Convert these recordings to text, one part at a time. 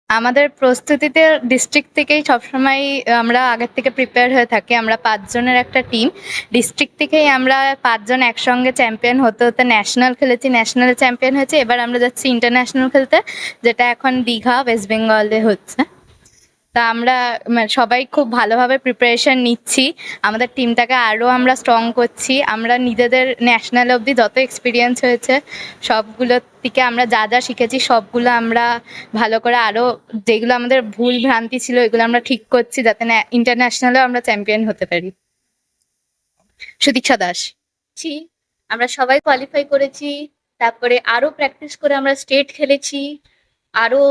আমাদের প্রস্তুতিতে ডিস্ট্রিক্ট থেকেই সবসময় আমরা আগের থেকে প্রিপেয়ার হয়ে থাকি। আমরা ৫ জনের একটা টিম। ডিস্ট্রিক্ট থেকেই আমরা ৫ জন একসঙ্গে চ্যাম্পিয়ন হতে, হতে ন্যাশনাল খেলেছি, ন্যাশনালে চ্যাম্পিয়ন হয়েছি। এবার আমরা যাচ্ছি ইন্টারন্যাশনাল খেলতে, যেটা এখন দীঘা, ওয়েস্ট বেঙ্গলে হচ্ছে। তা আমরা সবাই খুব ভালোভাবে প্রিপারেশন নিচ্ছি। আমাদের টিমটাকে আরও আমরা স্ট্রং করছি। আমরা নিজেদের ন্যাশনাল অবধি যত এক্সপিরিয়েন্স হয়েছে সবগুলোর থেকে আমরা যা যা শিখেছি সবগুলো আমরা ভালো করে আরও, যেগুলো আমাদের ভুল ভ্রান্তি ছিল এগুলো আমরা ঠিক করছি, যাতে না ইন্টারন্যাশনালেও আমরা চ্যাম্পিয়ন হতে পারি। সুদীক্ষা দাস। আমরা সবাই কোয়ালিফাই করেছি, তারপরে আরো প্র্যাকটিস করে আমরা স্টেট খেলেছি, আরো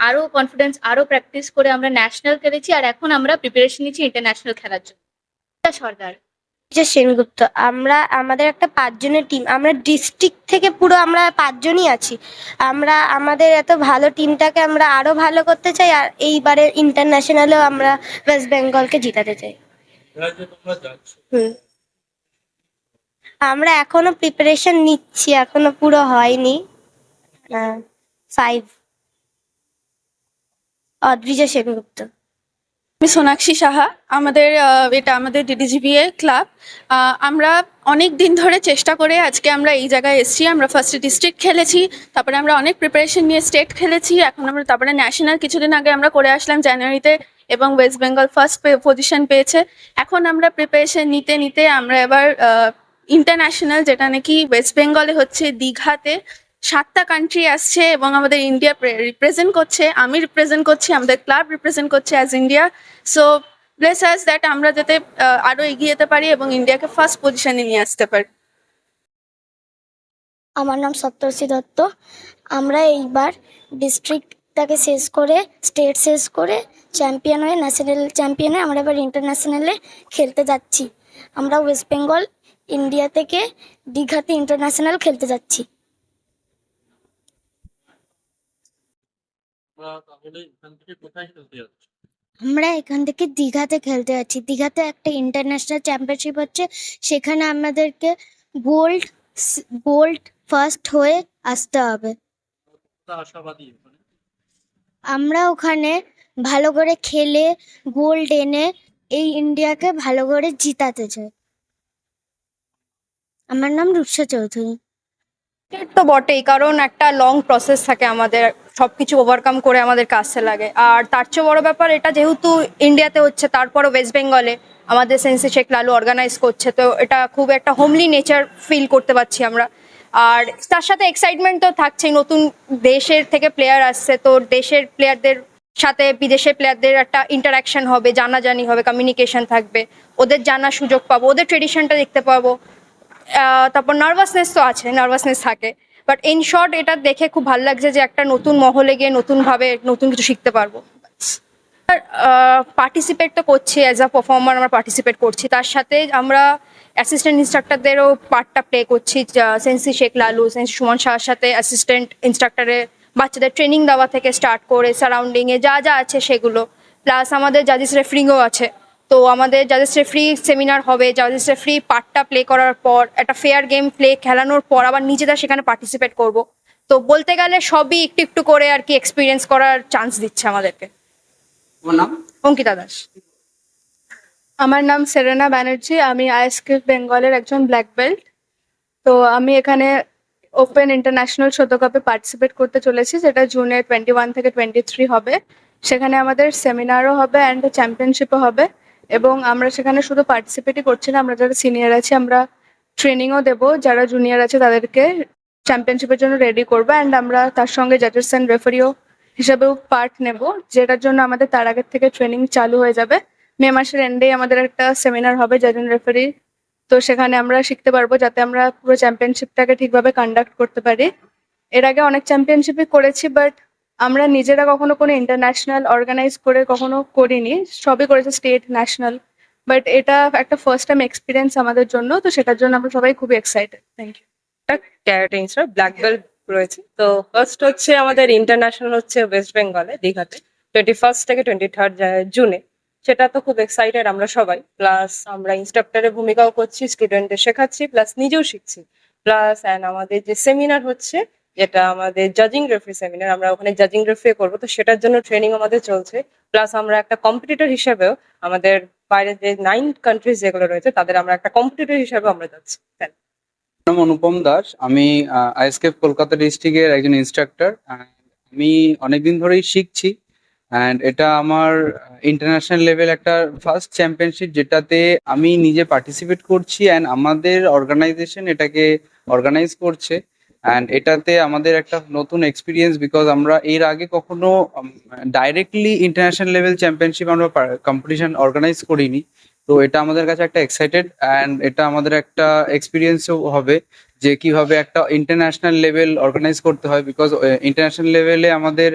আরো কনফিডেন্স, আরো প্র্যাকটিস করে আমরা ন্যাশনাল খেলেছি, আর এখন আমরা প্রিপারেশন নিচ্ছি ইন্টারন্যাশনাল খেলার জন্য। সর্দার। সেনগুপ্ত। আমরা আমাদের একটা ৫ জনের টিম, আমরা ডিস্ট্রিক্ট থেকে পুরো আমরা ৫ জনই আছি। আমরা আমাদের এত ভালো টিমটাকে আমরা আরো ভালো করতে চাই, আর এইবারে ইন্টারন্যাশনালেও আমরা ওয়েস্ট বেঙ্গলকে জিতাতে চাই। আমরা এখনো প্রিপারেশন নিচ্ছি, এখনো পুরো হয়নি। 5। অদ্রিজা সেনগুপ্ত। আমি সোনাক্ষী সাহা। এটা আমাদের ডিডিজিবিএ ক্লাব। আমরা অনেক দিন ধরে চেষ্টা করে আজকে আমরা এই জায়গায় এসেছি। আমরা ফার্স্টে ডিস্ট্রিক্ট খেলেছি, তারপরে আমরা অনেক প্রিপারেশন নিয়ে স্টেট খেলেছি, এখন আমরা তারপরে ন্যাশনাল কিছুদিন আগে আমরা করে আসলাম জানুয়ারিতে, এবং ওয়েস্ট বেঙ্গল ফার্স্ট পজিশন পেয়েছে। এখন আমরা প্রিপারেশন নিতে নিতে আমরা এবার ইন্টারন্যাশনাল, যেটা নাকি ওয়েস্ট বেঙ্গলে হচ্ছে দীঘাতে, 7টা কান্ট্রি আসছে এবং আমাদের ইন্ডিয়া রিপ্রেজেন্ট করছে, আমি রিপ্রেজেন্ট করছি, আমাদের ক্লাব রিপ্রেজেন্ট করছে as India. So bless us that আমরা যাতে আরো এগিয়ে যেতে পারি এবং ইন্ডিয়াকে ফার্স্ট পজিশনে নিয়ে আসতে পারি। আমার নাম সপ্তর্ষি দত্ত। আমরা এইবার ডিস্ট্রিক্টটাকে শেষ করে, স্টেট শেষ করে, চ্যাম্পিয়ন হয়ে, ন্যাশনাল চ্যাম্পিয়ন হয়ে আমরা এবার ইন্টারন্যাশনালে খেলতে যাচ্ছি। আমরা ওয়েস্ট বেঙ্গল ইন্ডিয়া থেকে দীঘাতে ইন্টারন্যাশনাল খেলতে যাচ্ছি। আমরা এখান থেকে দীঘাতে খেলতে যাচ্ছি। দীঘাতে একটা ইন্টারন্যাশনাল চ্যাম্পিয়নশিপ হচ্ছে, সেখানে আমাদেরকে গোল্ড ফার্স্ট হয়ে আসতে হবে। আমরা ওখানে ভালো করে খেলে গোল্ড এনে এই ইন্ডিয়াকে ভালো করে জিতাতে চাই। আমার নাম রূপসা চৌধুরী। তো বটেই, কারণ একটা লং প্রসেস থাকে, আমাদের সবকিছু ওভারকাম করে আমাদের কাছে লাগে। আর তার চেয়ে বড় ব্যাপার, এটা যেহেতু ইন্ডিয়াতে হচ্ছে, তারপরে ওয়েস্ট বেঙ্গলে আমাদের সেন্সি শেখ লালু অর্গানাইজ করছে, তো এটা খুব একটা হোমলি নেচার ফিল করতে পারছি আমরা। আর তার সাথে এক্সাইটমেন্ট তো থাকছেই, নতুন দেশের থেকে প্লেয়ার আসছে, তো দেশের প্লেয়ারদের সাথে বিদেশের প্লেয়ারদের একটা ইন্টারাকশন হবে, জানাজানি হবে, কমিউনিকেশন থাকবে, ওদের জানার সুযোগ পাবো, ওদের ট্রেডিশনটা দেখতে পাবো। তারপর নার্ভাসনেস তো আছে, নার্ভাসনেস থাকে, বাট ইন শর্ট এটা দেখে খুব ভালো লাগছে যে একটা নতুন মহলে গিয়ে নতুনভাবে নতুন কিছু শিখতে পারবো। পার্টিসিপেট তো করছি, অ্যাজ আ পারফর্মার আমরা পার্টিসিপেট করছি, তার সাথে আমরা অ্যাসিস্ট্যান্ট ইনস্ট্রাক্টরদেরও পার্টটা প্লে করছি। সেন্সি শেখ লালু, সেন্সি সুমন শাহর সাথে অ্যাসিস্ট্যান্ট ইনস্ট্রাক্টরে বাচ্চাদের ট্রেনিং দেওয়া থেকে স্টার্ট করে সারাউন্ডিংয়ে যা যা আছে সেগুলো, প্লাস আমাদের জাজিস রেফারিংও আছে। তো আমাদের জাজেস রেফারি সেমিনার হবে, জাজেস রেফারি পার্টটা প্লে করার পর একটা ফেয়ার গেম প্লে খেলানোর পর আবার নিজেরা সেখানে পার্টিসিপেট করব। তো বলতে গেলে সবই একটু একটু করে আর কি এক্সপিরিয়েন্স করার চান্স দিচ্ছে আমাদেরকে। অঙ্কিতা দাস। আমার নাম সেরেনা ব্যানার্জি। আমি আইএসকে বেঙ্গলের একজন ব্ল্যাক বেল্ট। তো আমি এখানে ওপেন ইন্টারন্যাশনাল শতকাপে পার্টিসিপেট করতে চলেছি, যেটা জুনে 21 থেকে 23 হবে। সেখানে আমাদের সেমিনারও হবে অ্যান্ড চ্যাম্পিয়নশিপও হবে, এবং আমরা সেখানে শুধু পার্টিসিপেটই করছি না, আমরা যারা সিনিয়র আছি আমরা ট্রেনিংও দেবো, যারা জুনিয়র আছে তাদেরকে চ্যাম্পিয়নশিপের জন্য রেডি করবো, অ্যান্ড আমরা তার সঙ্গে জাজেস অ্যান্ড রেফারিও হিসাবেও পার্ট নেব, যেটার জন্য আমাদের তার আগের থেকে ট্রেনিং চালু হয়ে যাবে। মে মাসের এন্ডেই আমাদের একটা সেমিনার হবে জাজ অ্যান্ড রেফারি, তো সেখানে আমরা শিখতে পারবো যাতে আমরা পুরো চ্যাম্পিয়নশিপটাকে ঠিকভাবে কন্ডাক্ট করতে পারি। এর আগে অনেক চ্যাম্পিয়নশিপই করেছি, বাট আমরা নিজেরা কখনো কোনো ইন্টারন্যাশনাল অর্গানাইজ করে কখনো করিনি, সবই করেছে স্টেট, ন্যাশনাল, বাট এটা একটা ফার্স্ট টাইম এক্সপিরিয়েন্স আমাদের জন্য, তো সেটার জন্য আমরা সবাই খুবই excited. Thank you. Karate instructor, black belt রয়েছে। তো ফার্স্ট হচ্ছে আমাদের ইন্টারন্যাশনাল হচ্ছে ওয়েস্ট বেঙ্গলে দীঘাতে 21 থেকে 23 জুনে। সেটা তো খুব এক্সাইটেড আমরা সবাই, প্লাস আমরা ইনস্ট্রাক্টরের ভূমিকাও করছি, স্টুডেন্টদের শেখাচ্ছি, প্লাস নিজেও শিখছি, প্লাস আমাদের যে সেমিনার হচ্ছে যেটা আমাদের জাজিং রেফারি সেমিনার, আমরা ওখানে জাজিং রেফারি করবো, তো সেটার জন্য ট্রেনিং আমাদের চলছে। প্লাস আমরা একটা কম্পিটিটর হিসেবেও আমাদের বাইরে যে 9 কান্ট্রিজ যেগুলো রয়েছে তাদের আমরা একটা কম্পিটিটর হিসেবে আমরা যাচ্ছি। নাম অনুপম দাস। আমি আইএসকেপ কলকাতা ডিস্ট্রিক্টের একজন ইনস্ট্রাক্টর। আমি অনেকদিন ধরেই শিখছি অ্যান্ড এটা আমার ইন্টারন্যাশনাল লেভেল একটা ফার্স্ট চ্যাম্পিয়নশিপ, যেটাতে আমি নিজে পার্টিসিপেট করছি অ্যান্ড আমাদের অর্গানাইজেশন এটাকে অর্গানাইজ করছে। অ্যান্ড এটাতে আমাদের একটা নতুন এক্সপিরিয়েন্স, বিকজ আমরা এর আগে কখনো ডাইরেক্টলি ইন্টারন্যাশনাল লেভেল চ্যাম্পিয়নশিপ আমরা কম্পিটিশন অর্গানাইজ করিনি। তো এটা আমাদের কাছে একটা এক্সাইটেড অ্যান্ড এটা আমাদের একটা এক্সপিরিয়েন্সও হবে যে কিভাবে একটা ইন্টারন্যাশনাল লেভেল অর্গানাইজ করতে হয়, বিকজ ইন্টারন্যাশনাল লেভেলে আমাদের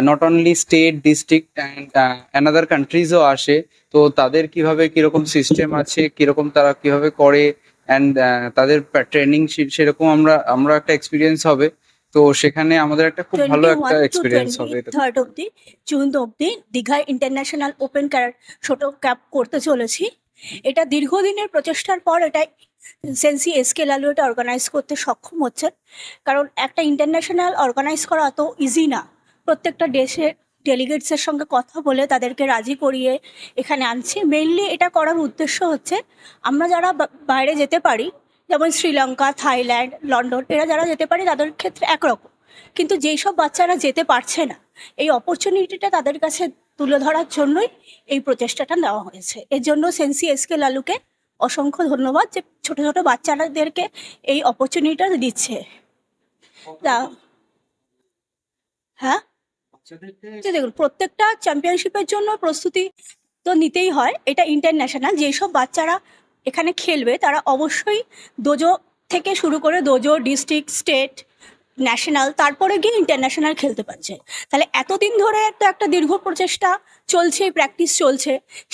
not only state, district and another কান্ট্রিজও আসে। তো তাদের কিভাবে কিরকম সিস্টেম আছে, কিরকম তারা কিভাবে করে অ্যান্ড তাদের ট্রেনিং সেরকম আমরা একটা এক্সপিরিয়েন্স হবে। তো সেখানে আমাদের একটা খুব ভালো একটা এক্সপিরিয়েন্স হবে। এটা 23rd অব্দি, জুন অব্দি দীঘায় ইন্টারন্যাশনাল ওপেন ছোট ক্যাপ করতে চলেছি। এটা দীর্ঘদিনের প্রচেষ্টার পর এটা সেন্সি এসকে লালু এটা অর্গানাইজ করতে সক্ষম হচ্ছে, কারণ একটা ইন্টারন্যাশনাল অর্গানাইজ করা অত ইজি না। প্রত্যেকটা দেশের ডেলিগেটসের সঙ্গে কথা বলে তাদেরকে রাজি করিয়ে এখানে আনছি। মেইনলি এটা করার উদ্দেশ্য হচ্ছে আমরা যারা বাইরে যেতে পারি, যেমন শ্রীলঙ্কা, থাইল্যান্ড, লন্ডন, এরা যারা যেতে পারি তাদের ক্ষেত্রে একরকম, কিন্তু যেই সব বাচ্চারা যেতে পারছে না, এই অপরচুনিটিটা তাদের কাছে তুলে ধরার জন্যই এই প্রচেষ্টাটা নেওয়া হয়েছে। এর জন্য সেন্সি এসকে লালুকে অসংখ্য ধন্যবাদ যে ছোট ছোট বাচ্চাদেরকে এই অপরচুনিটিটা দিচ্ছে। তা হ্যাঁ, যে দেখুন, প্রত্যেকটা চ্যাম্পিয়নশিপের জন্য প্রস্তুতি তো নিতেই হয়। এটা ইন্টারন্যাশনাল, যেসব বাচ্চারা এখানে খেলবে তারা অবশ্যই দোজো থেকে শুরু করে দোজো, ডিস্ট্রিক্ট, স্টেট, ন্যাশনাল, তারপরে গিয়ে ইন্টারন্যাশনাল খেলতে পারছে। তাহলে এতদিন ধরে তো একটা দীর্ঘ প্রচেষ্টা চলছে, প্র্যাকটিস চলছে,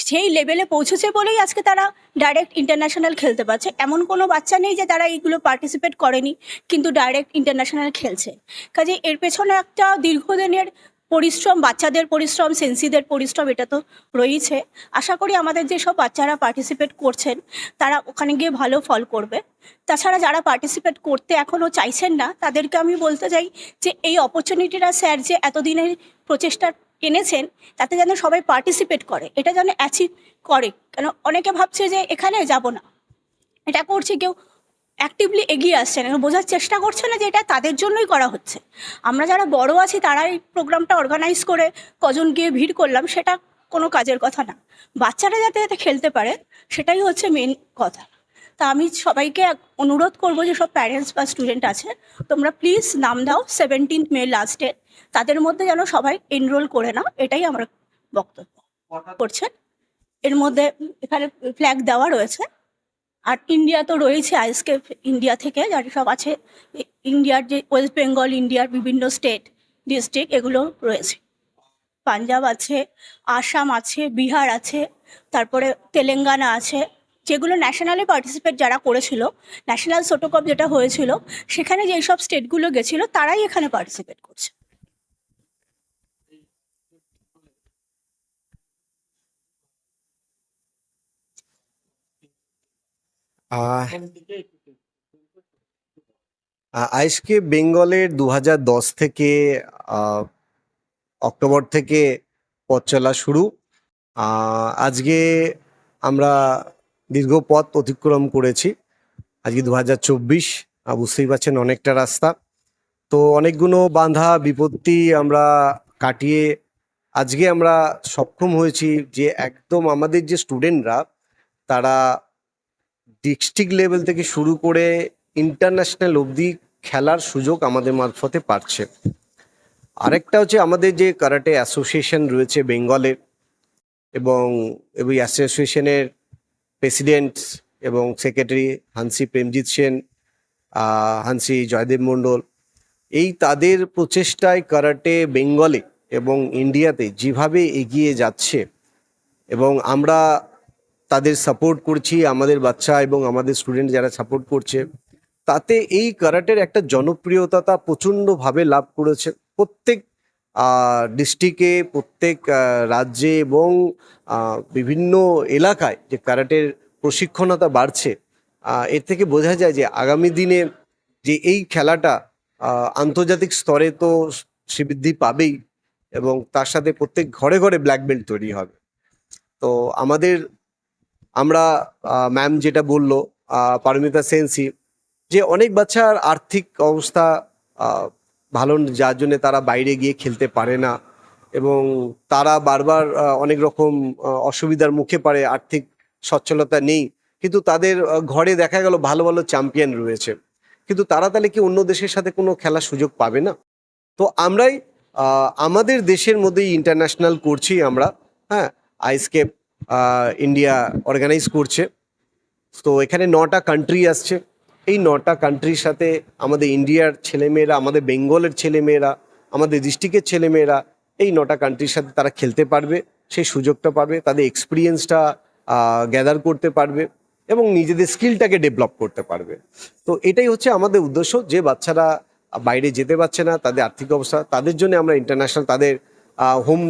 সেই লেভেলে পৌঁছেছে বলেই আজকে তারা ডাইরেক্ট ইন্টারন্যাশনাল খেলতে পারছে। এমন কোনো বাচ্চা নেই যে তারা এইগুলো পার্টিসিপেট করেনি কিন্তু ডাইরেক্ট ইন্টারন্যাশনাল খেলছে। কাজে এর পেছনে একটা দীর্ঘদিনের পরিশ্রম, বাচ্চাদের পরিশ্রম, সেন্সিদের পরিশ্রম, এটা তো রয়েছে। আশা করি আমাদের যেসব বাচ্চারা পার্টিসিপেট করছেন তারা ওখানে গিয়ে ভালো ফল করবে। তাছাড়া যারা পার্টিসিপেট করতে এখনও চাইছেন না তাদেরকে আমি বলতে চাই যে এই অপরচুনিটিটা স্যার যে এতদিনের প্রচেষ্টা এনেছেন তাতে যেন সবাই পার্টিসিপেট করে, এটা যেন অ্যাচিভ করে। কেন অনেকে ভাবছে যে এখানে যাব না, এটা করছে, কেউ অ্যাক্টিভলি এগিয়ে আসছে না, বোঝার চেষ্টা করছে না যে এটা তাদের জন্যই করা হচ্ছে। আমরা যারা বড় আছি তারা এই প্রোগ্রামটা অর্গানাইজ করে কজন গিয়ে ভিড় করলাম, সেটা কোনো কাজের কথা না। বাচ্চারা যাতে এতে খেলতে পারে সেটাই হচ্ছে মেন কথা। তা আমি সবাইকে অনুরোধ করবো যে সব প্যারেন্টস বা স্টুডেন্ট আছে, তোমরা প্লিজ নাম দাও 17 মে লাস্ট ডেট, তাদের মধ্যে যেন সবাই এনরোল করে নাও, এটাই আমার বক্তব্য। করছেন এর মধ্যে এখানে ফ্ল্যাগ দেওয়া রয়েছে, আর ইন্ডিয়া তো রয়েছে, আইএসকে ইন্ডিয়া থেকে যারা সব আছে, ইন্ডিয়ার যে ওয়েস্ট বেঙ্গল, ইন্ডিয়ার বিভিন্ন স্টেট, ডিস্ট্রিক্ট এগুলো রয়েছে, পাঞ্জাব আছে, আসাম আছে, বিহার আছে, তারপরে তেলেঙ্গানা আছে, যেগুলো ন্যাশনালে পার্টিসিপেট যারা করেছিল, ন্যাশনাল ছোটো কাপ যেটা হয়েছিল সেখানে যেই সব স্টেটগুলো গেছিলো তারাই এখানে পার্টিসিপেট করছে। আইসকে বেঙ্গলের 2010 থেকে অক্টোবর থেকে পথ চলা শুরু। আজকে আমরা দীর্ঘ পথ অতিক্রম করেছি। আজকে 2024, বুঝতেই পারছেন অনেকটা রাস্তা। তো অনেকগুলো বাধা বিপত্তি আমরা কাটিয়ে আজকে আমরা সক্ষম হয়েছি যে একদম আমাদের যে স্টুডেন্টরা তারা ডিস্ট্রিক্ট লেভেল থেকে শুরু করে ইন্টারন্যাশনাল অবধি খেলার সুযোগ আমাদের মারফতে পাচ্ছে। আরেকটা হচ্ছে আমাদের যে কারাটে অ্যাসোসিয়েশন রয়েছে বেঙ্গলের, এবং এই অ্যাসোসিয়েশনের প্রেসিডেন্ট এবং secretary hanshi Premjit Sen, hanshi Joydeb Mondal, এই তাদের প্রচেষ্টায় কারাটে বেঙ্গলে এবং ইন্ডিয়াতে যেভাবে এগিয়ে যাচ্ছে এবং আমরা তাদের সাপোর্ট করছি, আমাদের বাচ্চা এবং আমাদের স্টুডেন্ট যারা সাপোর্ট করছে, তাতে এই কারাটের একটা জনপ্রিয়তা প্রচণ্ডভাবে লাভ করেছে। প্রত্যেক ডিস্ট্রিক্টে, প্রত্যেক রাজ্যে এবং বিভিন্ন এলাকায় যে কারাটের প্রশিক্ষণতা বাড়ছে, এর থেকে বোঝা যায় যে আগামী দিনে যে এই খেলাটা আন্তর্জাতিক স্তরে তো শ্রীবৃদ্ধি পাবেই, এবং তার সাথে প্রত্যেক ঘরে ঘরে ব্ল্যাক বেল্ট তৈরি হবে। তো আমরা ম্যাম যেটা বললো পারমিতা সেনসি, যে অনেক বাচ্চার আর্থিক অবস্থা ভালো, যার জন্য তারা বাইরে গিয়ে খেলতে পারে না, এবং তারা বারবার অনেক রকম অসুবিধার মুখে পড়ে, আর্থিক সচ্ছলতা নেই, কিন্তু তাদের ঘরে দেখা গেল ভালো ভালো চ্যাম্পিয়ন রয়েছে, কিন্তু তারা তাহলে কি অন্য দেশের সাথে কোনো খেলার সুযোগ পাবে না? তো আমরাই আমাদের দেশের মধ্যেই ইন্টারন্যাশনাল করছি আমরা, হ্যাঁ। আইএসকেপ ইন্ডিয়া অর্গানাইজ করছে, তো এখানে 9টা কান্ট্রি আসছে। এই 9টা কান্ট্রির সাথে আমাদের ইন্ডিয়ার ছেলেমেয়েরা, আমাদের বেঙ্গলের ছেলেমেয়েরা, আমাদের ডিস্ট্রিক্টের ছেলেমেয়েরা এই 9টা কান্ট্রির সাথে তারা খেলতে পারবে, সেই সুযোগটা পাবে, তাদের এক্সপিরিয়েন্সটা গ্যাদার করতে পারবে এবং নিজেদের স্কিলটাকে ডেভেলপ করতে পারবে। তো এটাই হচ্ছে আমাদের উদ্দেশ্য, যে বাচ্চারা বাইরে যেতে পারছে না, তাদের আর্থিক অবস্থা, তাদের জন্য আমরা ইন্টারন্যাশনাল তাদের হোম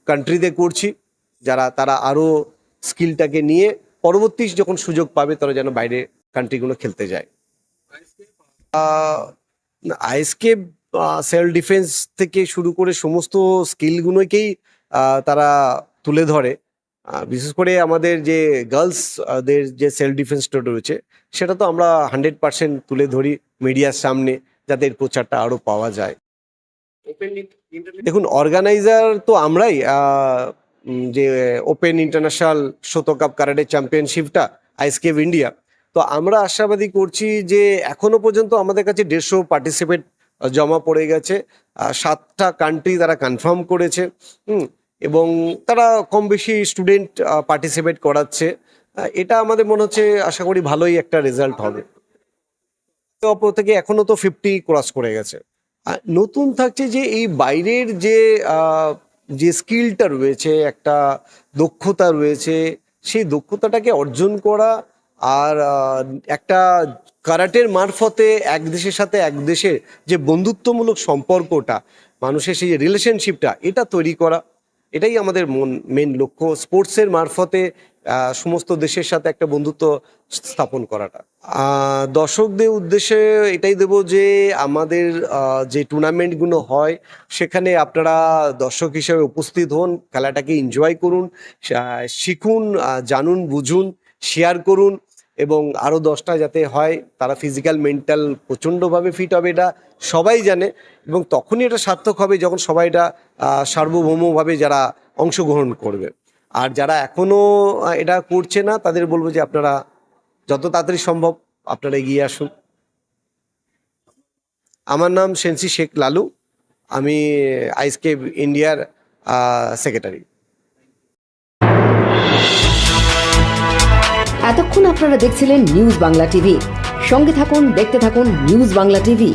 কান্ট্রিতে করছি, তারা আরও স্কিলটাকে নিয়ে পরবর্তী যখন সুযোগ পাবে তারা যেন বাইরে কান্ট্রিগুলো খেলতে যায়। আইএসকেপ সেলফ ডিফেন্স থেকে শুরু করে সমস্ত স্কিলগুলোকেই তারা তুলে ধরে। বিশেষ করে আমাদের যে গার্লসদের যে সেলফ ডিফেন্সটা রয়েছে সেটা তো আমরা 100% তুলে ধরি মিডিয়ার সামনে, যাতে এর প্রচারটা আরও পাওয়া যায়। দেখুন, অর্গানাইজার তো আমরাই, যে open international Shoto cup karate চ্যাম্পিয়নশিপটা আইএসকেপ ইন্ডিয়া, তো আমরা আশাবাদী করছি যে এখনো পর্যন্ত আমাদের কাছে 150 পার্টিসিপেট জমা পড়ে গেছে। 7টা কান্ট্রি তারা কনফার্ম করেছে, এবং তারা কম বেশি স্টুডেন্ট পার্টিসিপেট করাচ্ছে। এটা আমাদের মনে হচ্ছে আশা করি ভালোই একটা রেজাল্ট হবে। অপর থেকে এখনো তো 50 ক্রস করে গেছে। নতুন থাকছে যে এই বাইরের যে স্কিলটা রয়েছে, একটা দক্ষতা রয়েছে, সেই দক্ষতাটাকে অর্জন করা, আর একটা কারাটের মারফতে এক দেশের সাথে এক দেশের যে বন্ধুত্বমূলক সম্পর্কটা, মানুষের সেই রিলেশনশিপটা, এটা তৈরি করা, এটাই আমাদের মেন লক্ষ্য। স্পোর্টসের মারফতে সমস্ত দেশের সাথে একটা বন্ধুত্ব স্থাপন করাটা। দর্শকদের উদ্দেশ্যে এটাই দেব যে আমাদের যে টুর্নামেন্টগুলো হয় সেখানে আপনারা দর্শক হিসেবে উপস্থিত হন, খেলাটাকে এনজয় করুন, শিখুন, জানুন, বুঝুন, শেয়ার করুন, এবং আরও 10টা যাতে হয়, তারা ফিজিক্যাল মেন্টাল প্রচণ্ডভাবে ফিট হবে, এটা সবাই জানে, এবং তখনই এটা সার্থক হবে যখন সবাই এটা সার্বভৌমভাবে যারা অংশগ্রহণ করবে। আর যারা এখনও এটা করছে না তাদের বলবো যে আপনারা যত তাড়াতাড়ি সম্ভব আপনারা এগিয়ে আসুন। আমার নাম সেন্সি শেখ লালু, আমি আইএসকেপ ইন্ডিয়ার সেক্রেটারি। এতক্ষণ আপনারা দেখছিলেন নিউজ বাংলা টিভি। সঙ্গে থাকুন, দেখতে থাকুন নিউজ বাংলা টিভি।